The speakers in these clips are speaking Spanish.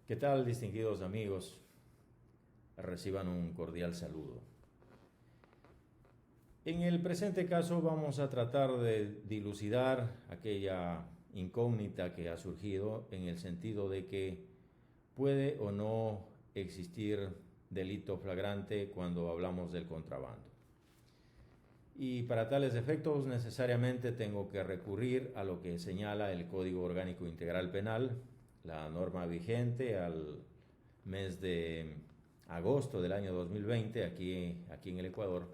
¿Qué tal, distinguidos amigos? Reciban un cordial saludo. En el presente caso vamos a tratar de dilucidar aquella incógnita que ha surgido en el sentido de que puede o no existir delito flagrante cuando hablamos del contrabando. Y para tales efectos necesariamente tengo que recurrir a lo que señala el Código Orgánico Integral Penal, la norma vigente al mes de agosto del año 2020 aquí en el Ecuador,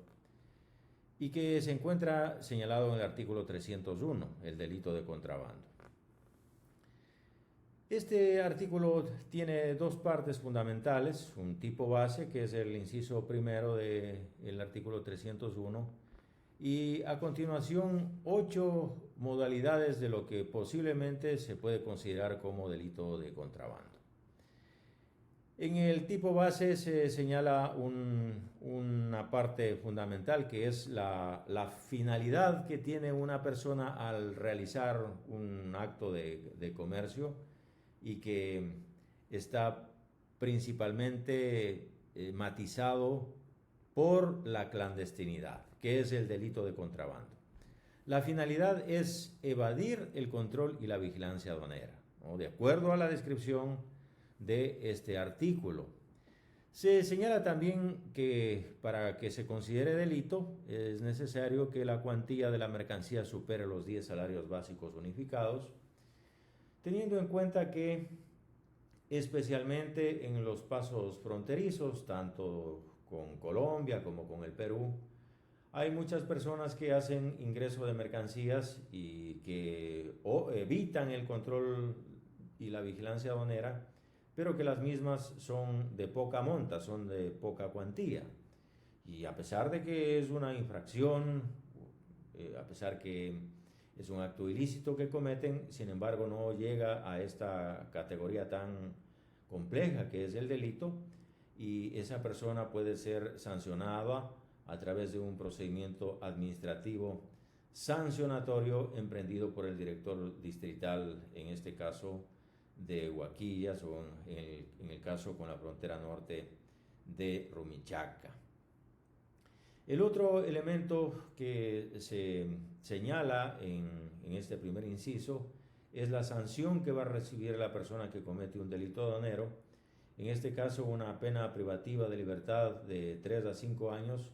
y que se encuentra señalado en el artículo 301, el delito de contrabando. Este artículo tiene dos partes fundamentales, un tipo base que es el inciso primero del artículo 301 y a continuación 8 modalidades de lo que posiblemente se puede considerar como delito de contrabando. En el tipo base se señala una parte fundamental que es la finalidad que tiene una persona al realizar un acto de comercio y que está principalmente matizado por la clandestinidad, que es el delito de contrabando. La finalidad es evadir el control y la vigilancia aduanera, ¿no? De acuerdo a la descripción de este artículo. Se señala también que para que se considere delito es necesario que la cuantía de la mercancía supere los 10 salarios básicos unificados, teniendo en cuenta que especialmente en los pasos fronterizos, tanto con Colombia como con el Perú, hay muchas personas que hacen ingreso de mercancías y que evitan el control y la vigilancia aduanera, pero que las mismas son de poca monta, son de poca cuantía. Y a pesar de que es una infracción, a pesar que es un acto ilícito que cometen, sin embargo no llega a esta categoría tan compleja que es el delito, y esa persona puede ser sancionada a través de un procedimiento administrativo sancionatorio emprendido por el director distrital, en este caso de Huaquillas, o en el caso con la frontera norte de Rumichaca. El otro elemento que se señala en este primer inciso es la sanción que va a recibir la persona que comete un delito aduanero, en este caso una pena privativa de libertad de 3 a 5 años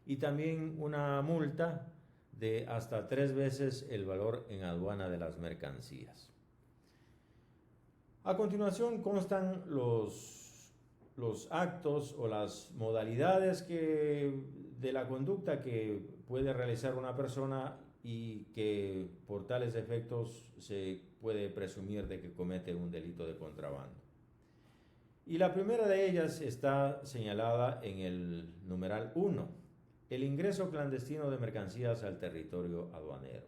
y también una multa de hasta 3 veces el valor en aduana de las mercancías. A continuación constan los actos o las modalidades de la conducta que puede realizar una persona y que por tales efectos se puede presumir de que comete un delito de contrabando. Y la primera de ellas está señalada en el numeral 1, el ingreso clandestino de mercancías al territorio aduanero.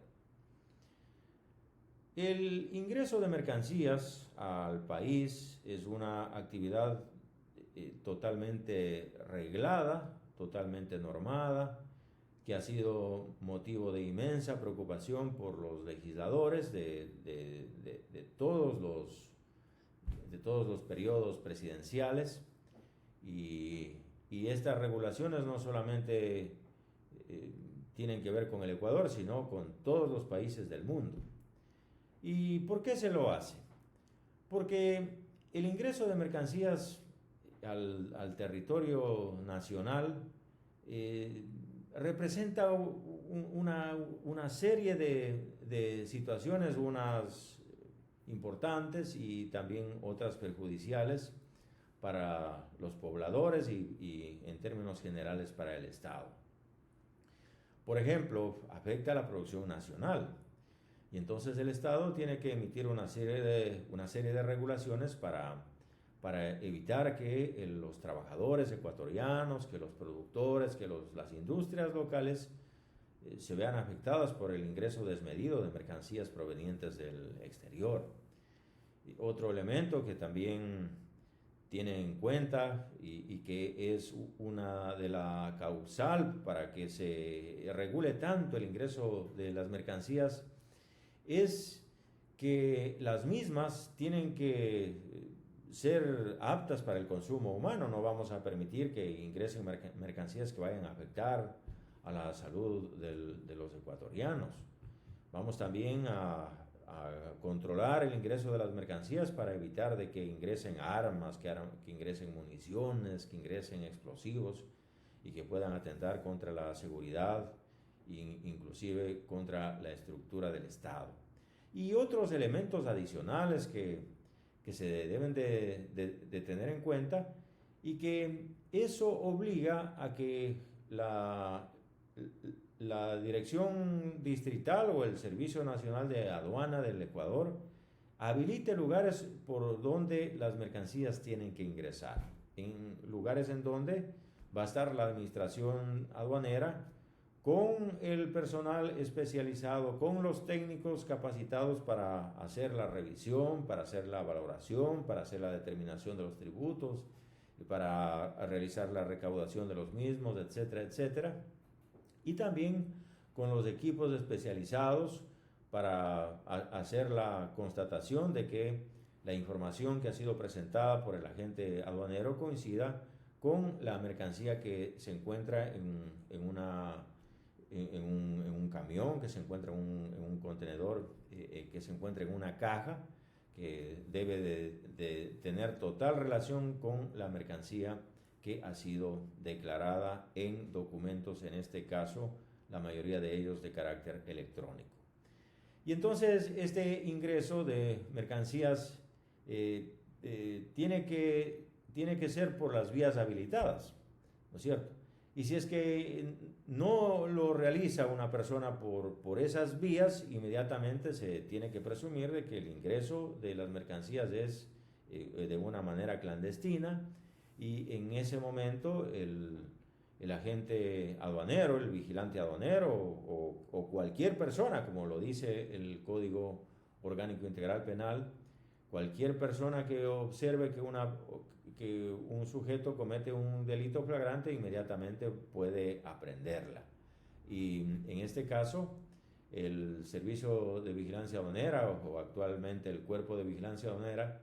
El ingreso de mercancías al país es una actividad totalmente reglada, totalmente normada, que ha sido motivo de inmensa preocupación por los legisladores de todos los periodos presidenciales, y estas regulaciones no solamente tienen que ver con el Ecuador, sino con todos los países del mundo. ¿Y por qué se lo hace? Porque el ingreso de mercancías al territorio nacional representa una serie de situaciones, unas importantes y también otras perjudiciales para los pobladores y en términos generales para el Estado. Por ejemplo, afecta a la producción nacional. Y entonces el Estado tiene que emitir una serie de regulaciones para evitar que los trabajadores ecuatorianos, que los productores, que las industrias locales se vean afectadas por el ingreso desmedido de mercancías provenientes del exterior. Y otro elemento que también tiene en cuenta y que es una de la causal para que se regule tanto el ingreso de las mercancías es que las mismas tienen que ser aptas para el consumo humano. No vamos a permitir que ingresen mercancías que vayan a afectar a la salud de los ecuatorianos. Vamos también a controlar el ingreso de las mercancías para evitar de que ingresen armas, que ingresen municiones, que ingresen explosivos y que puedan atentar contra la seguridad e inclusive contra la estructura del Estado. Y otros elementos adicionales que se deben de tener en cuenta, y que eso obliga a que la Dirección Distrital o el Servicio Nacional de Aduana del Ecuador habilite lugares por donde las mercancías tienen que ingresar, en lugares en donde va a estar la administración aduanera con el personal especializado, con los técnicos capacitados para hacer la revisión, para hacer la valoración, para hacer la determinación de los tributos, para realizar la recaudación de los mismos, etcétera, etcétera. Y también con los equipos especializados para hacer la constatación de que la información que ha sido presentada por el agente aduanero coincida con la mercancía que se encuentra en un camión, que se encuentra en un contenedor, que se encuentra en una caja, que debe de tener total relación con la mercancía que ha sido declarada en documentos, en este caso, la mayoría de ellos de carácter electrónico. Y entonces este ingreso de mercancías tiene que ser por las vías habilitadas, ¿no es cierto? Y si es que no lo realiza una persona por esas vías, inmediatamente se tiene que presumir de que el ingreso de las mercancías es de una manera clandestina, y en ese momento el agente aduanero, el vigilante aduanero o cualquier persona, como lo dice el Código Orgánico Integral Penal, cualquier persona que observe que un sujeto comete un delito flagrante, inmediatamente puede aprenderla. Y en este caso, el Servicio de Vigilancia Aduanera o actualmente el Cuerpo de Vigilancia Aduanera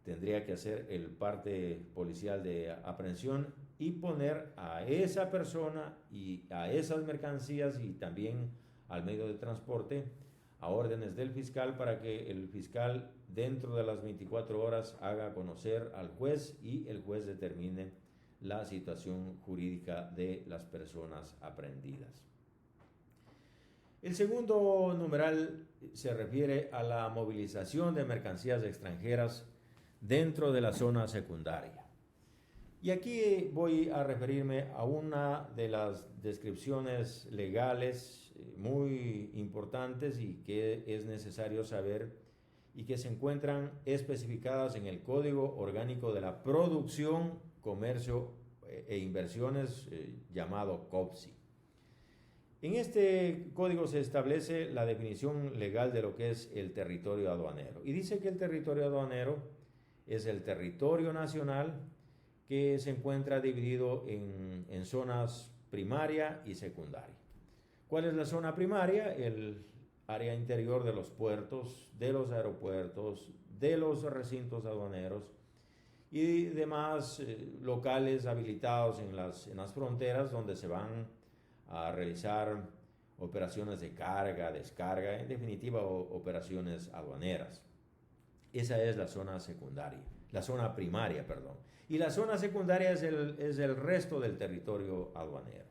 tendría que hacer el parte policial de aprehensión y poner a esa persona y a esas mercancías y también al medio de transporte a órdenes del fiscal, para que el fiscal dentro de las 24 horas haga conocer al juez y el juez determine la situación jurídica de las personas aprehendidas. El segundo numeral se refiere a la movilización de mercancías extranjeras dentro de la zona secundaria. Y aquí voy a referirme a una de las descripciones legales muy importantes y que es necesario saber, y que se encuentran especificadas en el Código Orgánico de la Producción, Comercio e Inversiones, llamado COPSI. En este código se establece la definición legal de lo que es el territorio aduanero, y dice que el territorio aduanero es el territorio nacional que se encuentra dividido en zonas primaria y secundaria. ¿Cuál es la zona primaria? El área interior de los puertos, de los aeropuertos, de los recintos aduaneros y demás locales habilitados en las fronteras, donde se van a realizar operaciones de carga, descarga, en definitiva operaciones aduaneras. Esa es la zona secundaria, la zona primaria, perdón. Y la zona secundaria es el resto del territorio aduanero.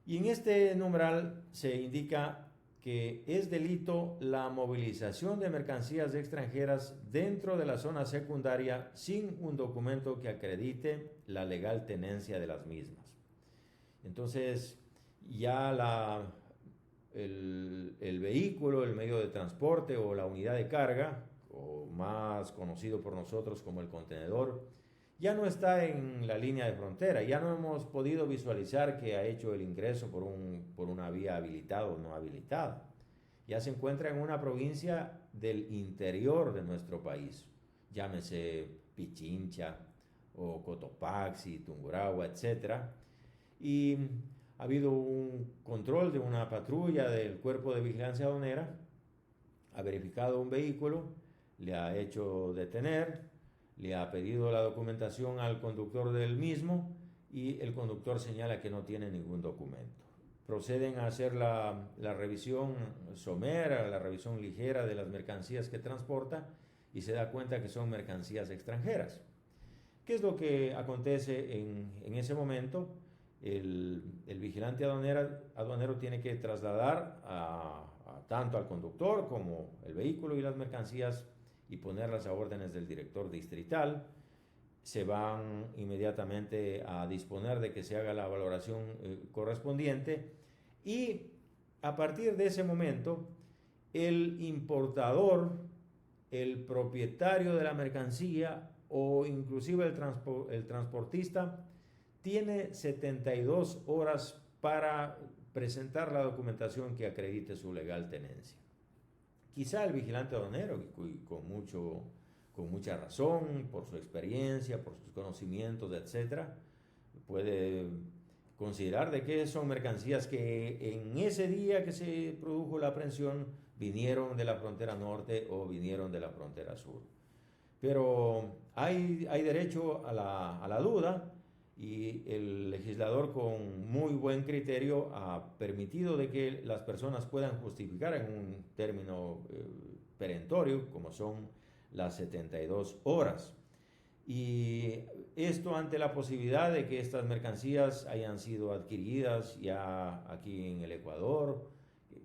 Y en este numeral se indica que es delito la movilización de mercancías extranjeras dentro de la zona secundaria sin un documento que acredite la legal tenencia de las mismas. Entonces, ya el vehículo, el medio de transporte o la unidad de carga, o más conocido por nosotros como el contenedor, ya no está en la línea de frontera. Ya no hemos podido visualizar que ha hecho el ingreso por una vía habilitada o no habilitada. Ya se encuentra en una provincia del interior de nuestro país, llámese Pichincha o Cotopaxi, Tungurahua, etc. Y ha habido un control de una patrulla del Cuerpo de Vigilancia Aduanera, ha verificado un vehículo, le ha hecho detener, le ha pedido la documentación al conductor del mismo y el conductor señala que no tiene ningún documento. Proceden a hacer la revisión somera, la revisión ligera de las mercancías que transporta y se da cuenta que son mercancías extranjeras. ¿Qué es lo que acontece en ese momento? El vigilante aduanero tiene que trasladar tanto al conductor como el vehículo y las mercancías y ponerlas a órdenes del director distrital. Se van inmediatamente a disponer de que se haga la valoración correspondiente y a partir de ese momento el importador, el propietario de la mercancía o inclusive el transportista tiene 72 horas para presentar la documentación que acredite su legal tenencia. Quizá el vigilante aduanero, con mucha razón, por su experiencia, por sus conocimientos, etcétera, puede considerar de que son mercancías que en ese día que se produjo la aprehensión vinieron de la frontera norte o vinieron de la frontera sur. Pero hay derecho a la duda y el legislador con muy buen criterio ha permitido de que las personas puedan justificar en un término perentorio como son las 72 horas. Y esto ante la posibilidad de que estas mercancías hayan sido adquiridas ya aquí en el Ecuador,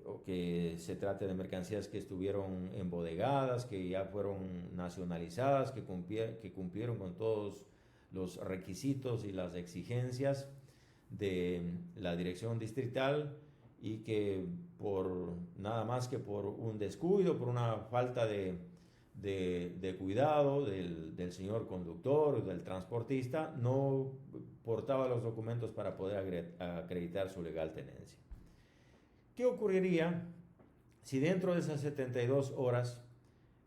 o que se trate de mercancías que estuvieron embodegadas, que ya fueron nacionalizadas, que cumplieron con todos los requisitos y las exigencias de la dirección distrital y que por nada más que por un descuido, por una falta de cuidado del señor conductor, del transportista, no portaba los documentos para poder acreditar su legal tenencia. ¿Qué ocurriría si dentro de esas 72 horas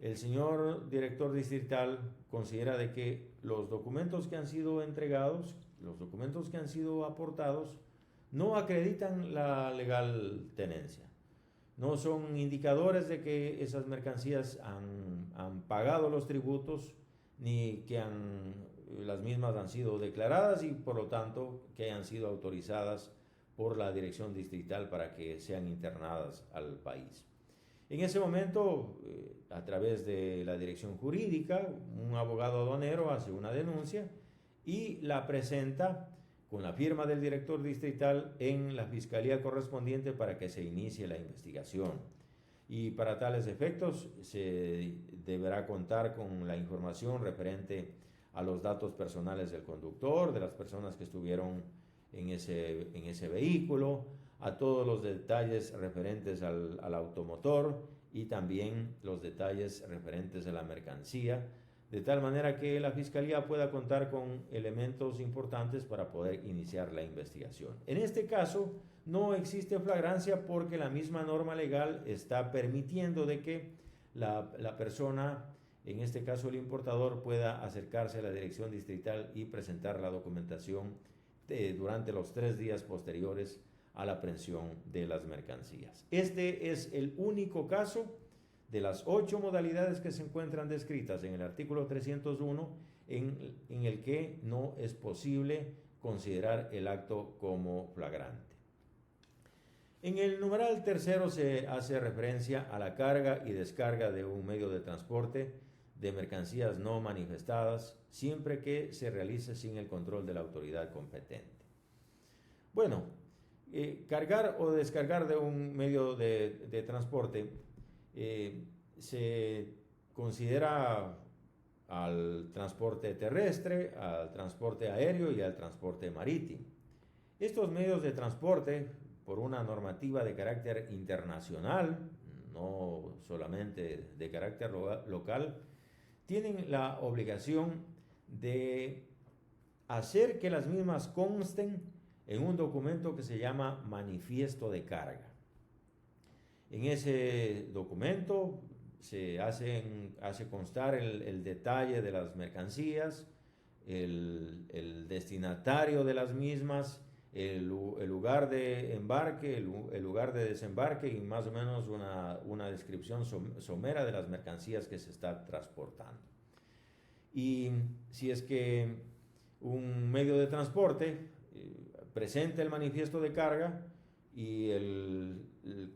el señor director distrital considera de que los documentos que han sido entregados, los documentos que han sido aportados, no acreditan la legal tenencia? No son indicadores de que esas mercancías han pagado los tributos, ni que las mismas han sido declaradas y por lo tanto que hayan sido autorizadas por la dirección distrital para que sean internadas al país. En ese momento, a través de la dirección jurídica, un abogado aduanero hace una denuncia y la presenta con la firma del director distrital en la fiscalía correspondiente para que se inicie la investigación. Y para tales efectos se deberá contar con la información referente a los datos personales del conductor, de las personas que estuvieron en ese vehículo, a todos los detalles referentes al automotor y también los detalles referentes a la mercancía, de tal manera que la Fiscalía pueda contar con elementos importantes para poder iniciar la investigación. En este caso, no existe flagrancia porque la misma norma legal está permitiendo de que la persona, en este caso el importador, pueda acercarse a la dirección distrital y presentar la documentación durante los 3 días posteriores a la aprehensión de las mercancías. Este es el único caso de las 8 modalidades que se encuentran descritas en el artículo 301 en el que no es posible considerar el acto como flagrante. En el numeral tercero se hace referencia a la carga y descarga de un medio de transporte de mercancías no manifestadas, siempre que se realice sin el control de la autoridad competente. Bueno, cargar o descargar de un medio de transporte se considera al transporte terrestre, al transporte aéreo y al transporte marítimo. Estos medios de transporte, por una normativa de carácter internacional, no solamente de carácter local, tienen la obligación de hacer que las mismas consten en un documento que se llama manifiesto de carga. En ese documento se hace constar el detalle de las mercancías, el destinatario de las mismas, el lugar de embarque, el lugar de desembarque y más o menos una descripción somera de las mercancías que se está transportando. Y si es que un medio de transporte presenta el manifiesto de carga y el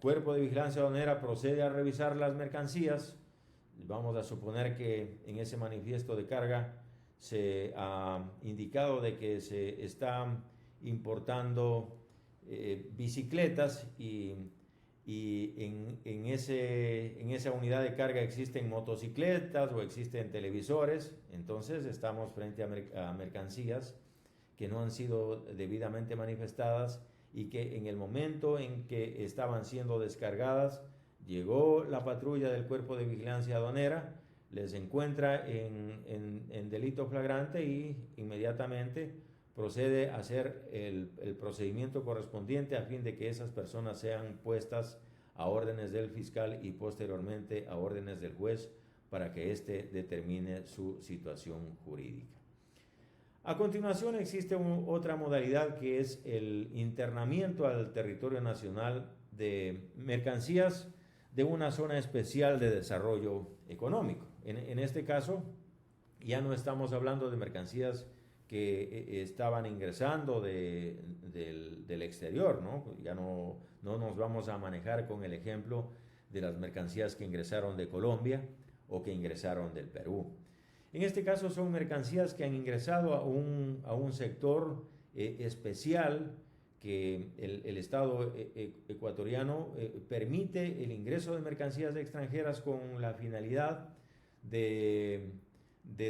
cuerpo de vigilancia aduanera procede a revisar las mercancías, vamos a suponer que en ese manifiesto de carga se ha indicado de que se está importando bicicletas y en esa unidad de carga existen motocicletas o existen televisores, entonces estamos frente a mercancías que no han sido debidamente manifestadas y que en el momento en que estaban siendo descargadas, llegó la patrulla del Cuerpo de Vigilancia Aduanera, les encuentra en delito flagrante y inmediatamente procede a hacer el procedimiento correspondiente a fin de que esas personas sean puestas a órdenes del fiscal y posteriormente a órdenes del juez para que éste determine su situación jurídica. A continuación existe otra modalidad que es el internamiento al territorio nacional de mercancías de una zona especial de desarrollo económico. En este caso ya no estamos hablando de mercancías que estaban ingresando del exterior, ¿no? Ya no nos vamos a manejar con el ejemplo de las mercancías que ingresaron de Colombia o que ingresaron del Perú. En este caso son mercancías que han ingresado a un sector especial que el Estado ecuatoriano permite el ingreso de mercancías extranjeras con la finalidad de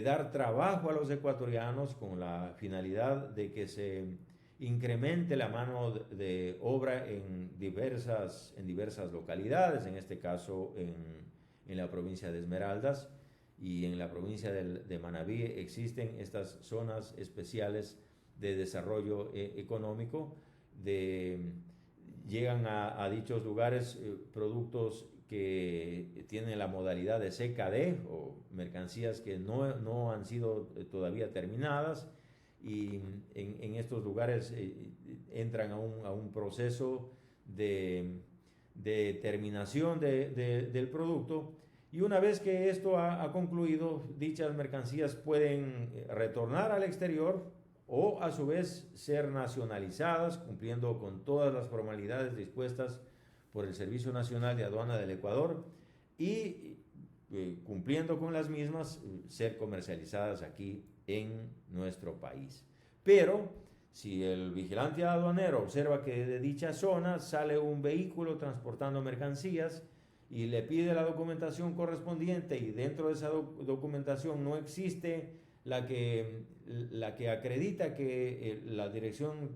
dar trabajo a los ecuatorianos, con la finalidad de que se incremente la mano de obra en diversas localidades, en este caso en la provincia de Esmeraldas y en la provincia de Manabí existen estas zonas especiales de desarrollo económico. Llegan a dichos lugares productos que tienen la modalidad de CKD o mercancías que no han sido todavía terminadas y en estos lugares entran a un proceso de terminación del producto. Y una vez que esto ha concluido, dichas mercancías pueden retornar al exterior o a su vez ser nacionalizadas, cumpliendo con todas las formalidades dispuestas por el Servicio Nacional de Aduana del Ecuador y cumpliendo con las mismas, ser comercializadas aquí en nuestro país. Pero si el vigilante aduanero observa que de dicha zona sale un vehículo transportando mercancías y le pide la documentación correspondiente y dentro de esa documentación no existe la que acredita que la dirección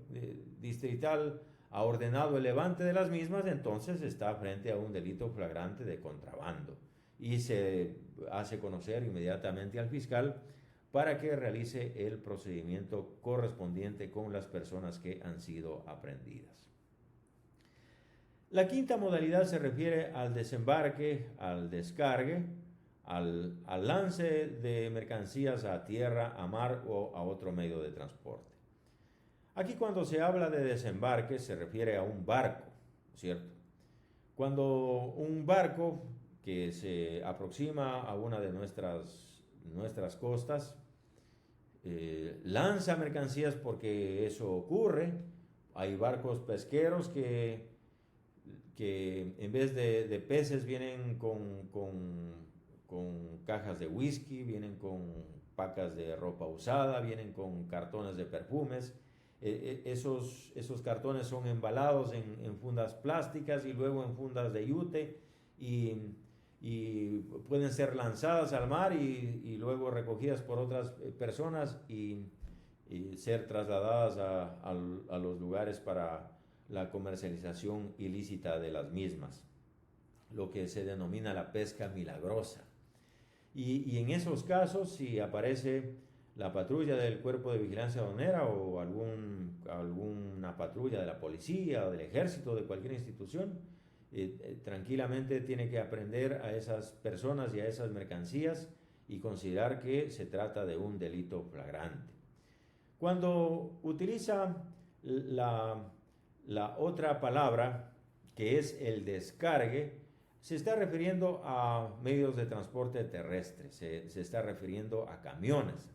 distrital ha ordenado el levante de las mismas, entonces está frente a un delito flagrante de contrabando y se hace conocer inmediatamente al fiscal para que realice el procedimiento correspondiente con las personas que han sido aprehendidas. La quinta modalidad se refiere al desembarque, al descargue, al lance de mercancías a tierra, a mar o a otro medio de transporte. Aquí cuando se habla de desembarque se refiere a un barco, ¿cierto? Cuando un barco que se aproxima a una de nuestras costas lanza mercancías, porque eso ocurre, hay barcos pesqueros que en vez de peces vienen con cajas de whisky, vienen con pacas de ropa usada, vienen con cartones de perfumes. Esos cartones son embalados en fundas plásticas y luego en fundas de yute y pueden ser lanzadas al mar y luego recogidas por otras personas y ser trasladadas a los lugares para la comercialización ilícita de las mismas, lo que se denomina la pesca milagrosa. Y en esos casos, si aparece la patrulla del Cuerpo de Vigilancia Aduanera o alguna patrulla de la policía o del ejército, de cualquier institución, tranquilamente tiene que aprehender a esas personas y a esas mercancías y considerar que se trata de un delito flagrante. Cuando utiliza la otra palabra, que es el descargue, Se está refiriendo a medios de transporte terrestre, se está refiriendo a camiones.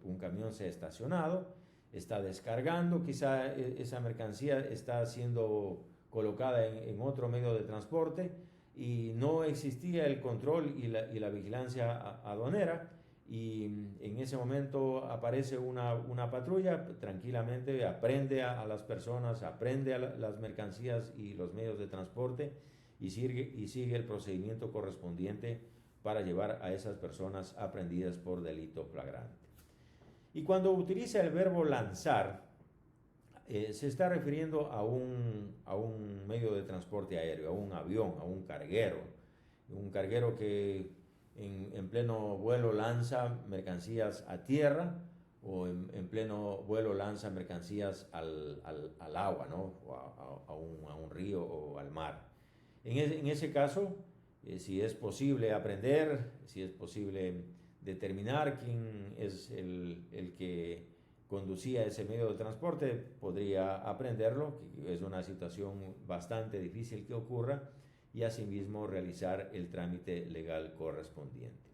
Un camión se ha estacionado, está descargando, quizá esa mercancía está siendo colocada en otro medio de transporte y no existía el control y la vigilancia aduanera, y en ese momento aparece una patrulla, tranquilamente aprende a las personas, aprende a las mercancías y los medios de transporte y sigue el procedimiento correspondiente para llevar a esas personas aprendidas por delito flagrante. Y cuando utiliza el verbo lanzar, se está refiriendo a un medio de transporte aéreo, a un avión, a un carguero que en pleno vuelo lanza mercancías a tierra, o en pleno vuelo lanza mercancías al agua, ¿no? O a un río o al mar. En ese caso, si es posible aprender, si es posible determinar quién es el que conducía ese medio de transporte, podría aprenderlo, que es una situación bastante difícil que ocurra, y asimismo realizar el trámite legal correspondiente.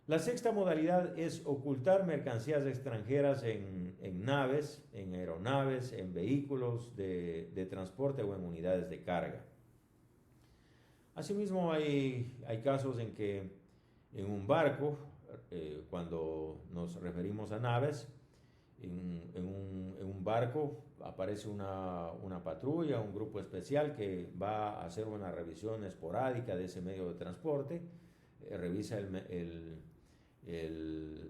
La sexta modalidad es ocultar mercancías extranjeras en naves, en aeronaves, en vehículos de transporte o en unidades de carga. Asimismo, hay casos en que en un barco, cuando nos referimos a naves, en un barco aparece una patrulla, un grupo especial que va a hacer una revisión esporádica de ese medio de transporte, revisa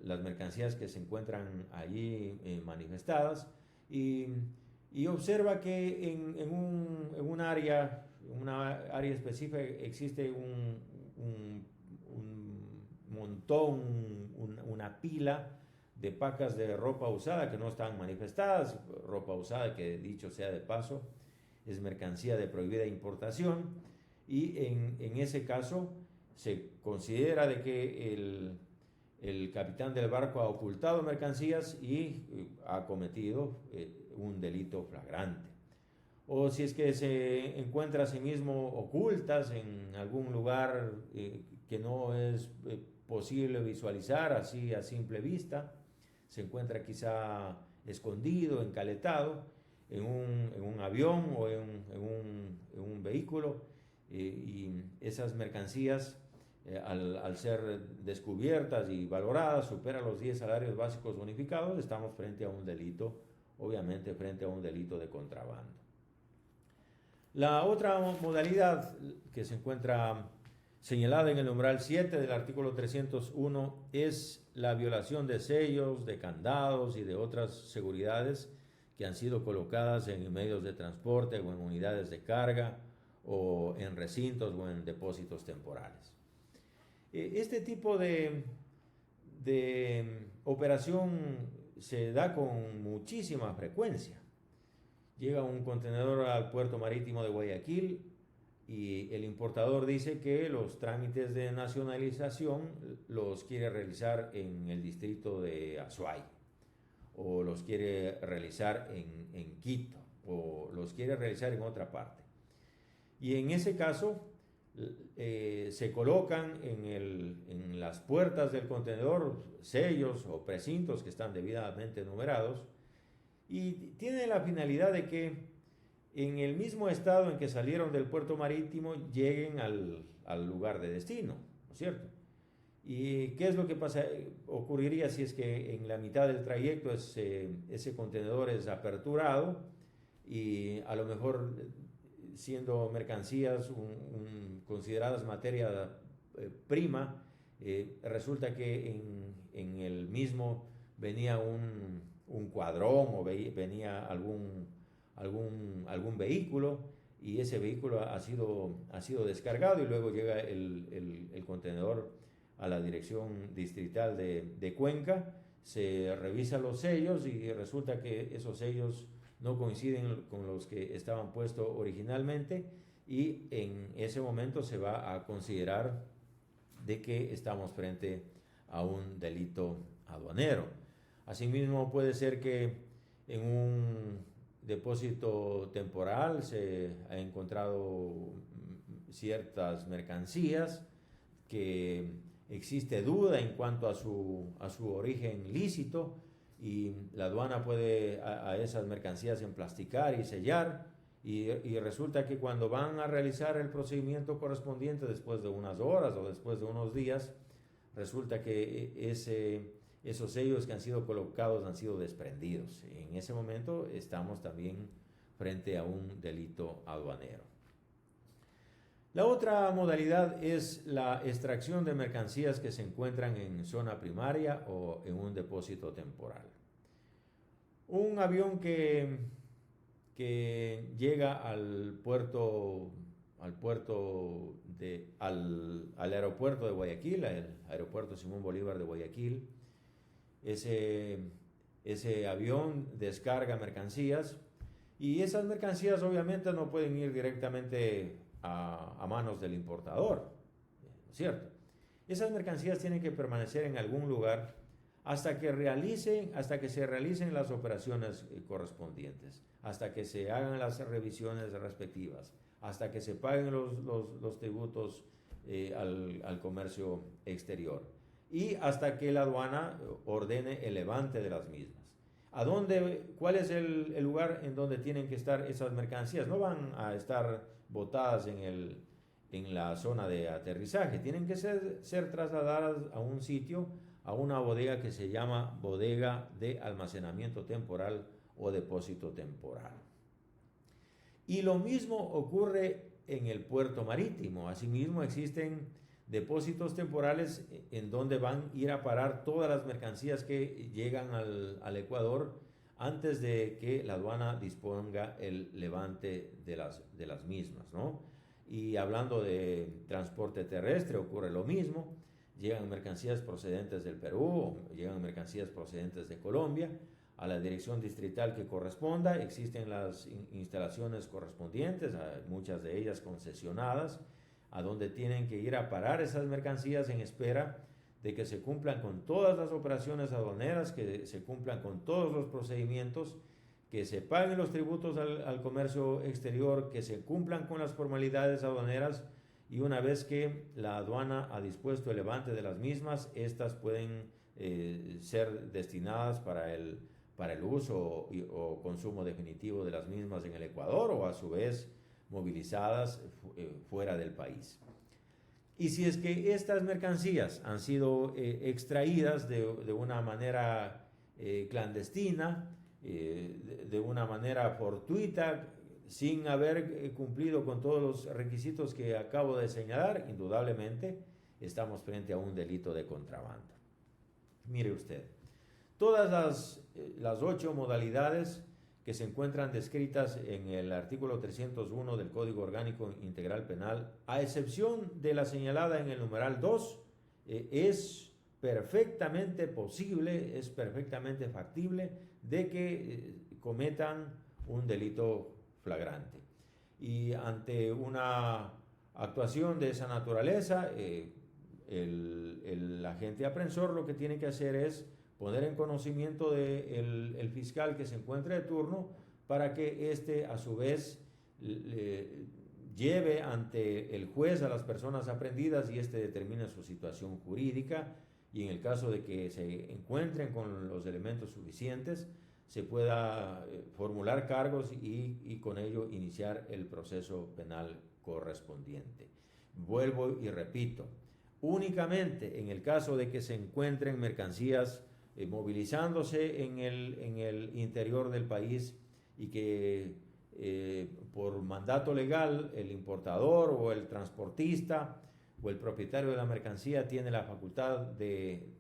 las mercancías que se encuentran allí manifestadas, y observa que en una área específica existe un montón, una pila de pacas de ropa usada que no están manifestadas, ropa usada que, dicho sea de paso, es mercancía de prohibida importación, y en ese caso se considera de que el capitán del barco ha ocultado mercancías y ha cometido un delito flagrante. O si es que se encuentra a sí mismo ocultas en algún lugar que no es posible visualizar así a simple vista, se encuentra quizá escondido, encaletado en un avión o en un vehículo, y esas mercancías al ser descubiertas y valoradas superan los 10 salarios básicos bonificados, estamos frente a un delito, obviamente frente a un delito de contrabando. La otra modalidad que se encuentra señalada en el numeral 7 del artículo 301 es la violación de sellos, de candados y de otras seguridades que han sido colocadas en medios de transporte o en unidades de carga o en recintos o en depósitos temporales. Este tipo de operación se da con muchísima frecuencia. Llega un contenedor al puerto marítimo de Guayaquil y el importador dice que los trámites de nacionalización los quiere realizar en el distrito de Azuay, o los quiere realizar en Quito, o los quiere realizar en otra parte. Y en ese caso se colocan en las puertas del contenedor sellos o precintos que están debidamente numerados, y tiene la finalidad de que en el mismo estado en que salieron del puerto marítimo lleguen al lugar de destino, ¿no es cierto? ¿Y qué es lo que ocurriría si es que en la mitad del trayecto ese contenedor es aperturado y a lo mejor, siendo mercancías consideradas materia prima, resulta que en el mismo venía un cuadrón o venía algún vehículo, y ese vehículo ha sido descargado y luego llega el contenedor a la dirección distrital de Cuenca, se revisan los sellos y resulta que esos sellos no coinciden con los que estaban puestos originalmente, y en ese momento se va a considerar de que estamos frente a un delito aduanero. Asimismo, puede ser que en un depósito temporal se ha encontrado ciertas mercancías que existe duda en cuanto a su origen lícito, y la aduana puede a esas mercancías emplasticar y sellar, y resulta que cuando van a realizar el procedimiento correspondiente después de unas horas o después de unos días, resulta que esos sellos que han sido colocados han sido desprendidos. En ese momento estamos también frente a un delito aduanero. La otra modalidad es la extracción de mercancías que se encuentran en zona primaria o en un depósito temporal. Un avión que llega al aeropuerto de Guayaquil, el aeropuerto Simón Bolívar de Guayaquil, ese avión descarga mercancías, y esas mercancías obviamente no pueden ir directamente a manos del importador, ¿no es cierto? Esas mercancías tienen que permanecer en algún lugar hasta que se realicen las operaciones correspondientes, hasta que se hagan las revisiones respectivas, hasta que se paguen los tributos al comercio exterior, y hasta que la aduana ordene el levante de las mismas. ¿Cuál es el lugar en donde tienen que estar esas mercancías? No van a estar botadas en la zona de aterrizaje, tienen que ser trasladadas a un sitio, a una bodega que se llama bodega de almacenamiento temporal o depósito temporal. Y lo mismo ocurre en el puerto marítimo. Asimismo, existen depósitos temporales en donde van a ir a parar todas las mercancías que llegan al Ecuador antes de que la aduana disponga el levante de las mismas, ¿no? Y hablando de transporte terrestre, ocurre lo mismo. Llegan mercancías procedentes del Perú, o llegan mercancías procedentes de Colombia a la dirección distrital que corresponda. Existen las instalaciones correspondientes, muchas de ellas concesionadas, a donde tienen que ir a parar esas mercancías en espera de que se cumplan con todas las operaciones aduaneras, que se cumplan con todos los procedimientos, que se paguen los tributos al comercio exterior, que se cumplan con las formalidades aduaneras, y una vez que la aduana ha dispuesto el levante de las mismas, estas pueden ser destinadas para el uso o consumo definitivo de las mismas en el Ecuador, o a su vez movilizadas fuera del país. Y si es que estas mercancías han sido extraídas de una manera clandestina, de una manera fortuita, sin haber cumplido con todos los requisitos que acabo de señalar, indudablemente estamos frente a un delito de contrabando. Mire usted, todas las 8 modalidades que se encuentran descritas en el artículo 301 del Código Orgánico Integral Penal, a excepción de la señalada en el numeral 2, es perfectamente posible, es perfectamente factible de que cometan un delito flagrante. Y ante una actuación de esa naturaleza, el agente aprensor lo que tiene que hacer es poner en conocimiento del fiscal que se encuentre de turno, para que éste a su vez lleve ante el juez a las personas aprehendidas y éste determine su situación jurídica, y en el caso de que se encuentren con los elementos suficientes, se pueda formular cargos y con ello iniciar el proceso penal correspondiente. Vuelvo y repito, únicamente en el caso de que se encuentren mercancías movilizándose en el interior del país, y que por mandato legal el importador o el transportista o el propietario de la mercancía tiene la facultad de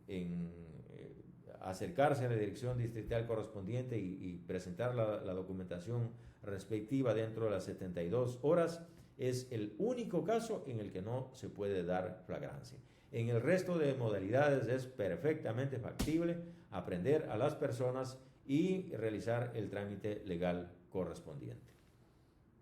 acercarse a la dirección distrital correspondiente y presentar la documentación respectiva dentro de las 72 horas, es el único caso en el que no se puede dar flagrancia. En el resto de modalidades es perfectamente factible aprehender a las personas y realizar el trámite legal correspondiente.